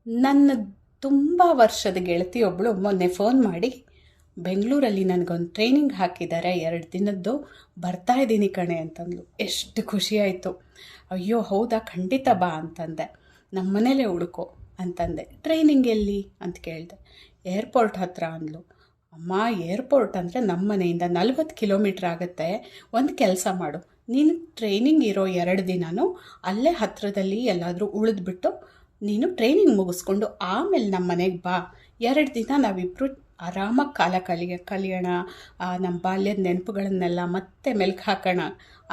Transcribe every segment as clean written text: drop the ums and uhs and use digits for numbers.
ನನ್ನ ತುಂಬ ವರ್ಷದ ಗೆಳತಿಯೊಬ್ಬಳು ಮೊನ್ನೆ ಫೋನ್ ಮಾಡಿ ಬೆಂಗಳೂರಲ್ಲಿ ನನಗೊಂದು ಟ್ರೈನಿಂಗ್ ಹಾಕಿದ್ದಾರೆ 2 ದಿನದ್ದು, ಬರ್ತಾ ಇದ್ದೀನಿ ಕಣೆ ಅಂತಂದ್ಲು. ಎಷ್ಟು ಖುಷಿ ಆಯಿತು. ಅಯ್ಯೋ ಹೌದಾ, ಖಂಡಿತ ಬಾ ಅಂತಂದೆ. ನಮ್ಮ ಮನೇಲೇ ಹುಡುಕೋ ಅಂತಂದೆ. ಟ್ರೈನಿಂಗ್ ಎಲ್ಲಿ ಅಂತ ಕೇಳಿದೆ. ಏರ್ಪೋರ್ಟ್ ಹತ್ರ ಅಂದ್ಲು. ಅಮ್ಮ, ಏರ್ಪೋರ್ಟ್ ಅಂದರೆ ನಮ್ಮ ಮನೆಯಿಂದ 40 ಕಿಲೋಮೀಟ್ರ್ ಆಗುತ್ತೆ. ಒಂದು ಕೆಲಸ ಮಾಡು, ನೀನು ಟ್ರೈನಿಂಗ್ ಇರೋ 2 ದಿನವೂ ಅಲ್ಲೇ ಹತ್ತಿರದಲ್ಲಿ ಎಲ್ಲಾದರೂ ಉಳಿದ್ಬಿಟ್ಟು ನೀನು ಟ್ರೈನಿಂಗ್ ಮುಗಿಸ್ಕೊಂಡು ಆಮೇಲೆ ನಮ್ಮ ಮನೆಗೆ ಬಾ. 2 ದಿನ ನಾವಿಬ್ಬರು ಆರಾಮಾಗಿ ಕಾಲ ಕಲಿಯೋಣ, ನಮ್ಮ ಬಾಲ್ಯದ ನೆನಪುಗಳನ್ನೆಲ್ಲ ಮತ್ತೆ ಮೆಲ್ಕು ಹಾಕೋಣ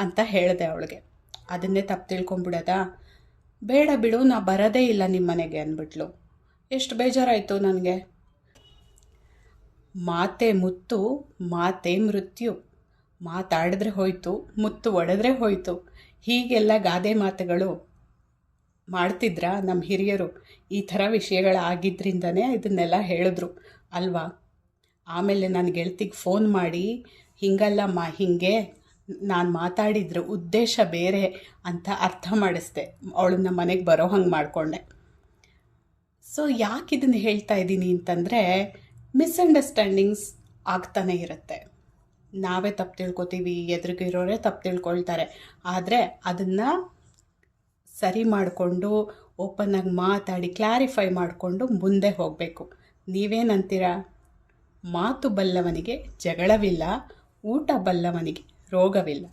ಅಂತ ಹೇಳಿದೆ ಅವಳಿಗೆ. ಅದನ್ನೇ ತಪ್ಪು ತಿಳ್ಕೊಂಬಿಡೋದಾ? ಬೇಡ ಬಿಡು, ನಾ ಬರೋದೇ ಇಲ್ಲ ನಿಮ್ಮ ಮನೆಗೆ ಅಂದ್ಬಿಟ್ಲು. ಎಷ್ಟು ಬೇಜಾರಾಯಿತು ನನಗೆ. ಮಾತೆ ಮುತ್ತು, ಮಾತೆ ಮೃತ್ಯು. ಮಾತಾಡಿದ್ರೆ ಹೋಯ್ತು, ಮುತ್ತು ಒಡೆದ್ರೆ ಹೋಯ್ತು. ಹೀಗೆಲ್ಲ ಗಾದೆ ಮಾತುಗಳು ಮಾಡ್ತಿದ್ರಾ ನಮ್ಮ ಹಿರಿಯರು? ಈ ಥರ ವಿಷಯಗಳಾಗಿದ್ದರಿಂದನೇ ಇದನ್ನೆಲ್ಲ ಹೇಳಿದ್ರು ಅಲ್ವಾ? ಆಮೇಲೆ ನನ್ನ ಗೆಳತಿಗೆ ಫೋನ್ ಮಾಡಿ ಹಿಂಗಲ್ಲಮ್ಮ, ಹೀಗೆ ನಾನು ಮಾತಾಡಿದ್ರ ಉದ್ದೇಶ ಬೇರೆ ಅಂತ ಅರ್ಥ ಮಾಡಿಸ್ದೆ. ಅವಳನ್ನ ಮನೆಗೆ ಬರೋ ಹಂಗೆ ಮಾಡಿಕೊಂಡೆ. ಸೊ ಯಾಕೆ ಇದನ್ನು ಹೇಳ್ತಾ ಇದ್ದೀನಿ ಅಂತಂದರೆ, ಮಿಸ್ಅಂಡರ್ಸ್ಟ್ಯಾಂಡಿಂಗ್ಸ್ ಆಗ್ತಾನೆ ಇರುತ್ತೆ. ನಾವೇ ತಪ್ಪು ತಿಳ್ಕೊತೀವಿ, ಎದುರಿಗಿರೋರೇ ತಪ್ಪು ತಿಳ್ಕೊಳ್ತಾರೆ. ಆದರೆ ಅದನ್ನು ಸರಿ ಮಾಡಿಕೊಂಡು ಓಪನ್ನಾಗಿ ಮಾತಾಡಿ ಕ್ಲಾರಿಫೈ ಮಾಡಿಕೊಂಡು ಮುಂದೆ ಹೋಗಬೇಕು. ನೀವೇನಂತೀರಾ? ಮಾತು ಬಲ್ಲವನಿಗೆ ಜಗಳವಿಲ್ಲ, ಊಟ ಬಲ್ಲವನಿಗೆ ರೋಗವಿಲ್ಲ.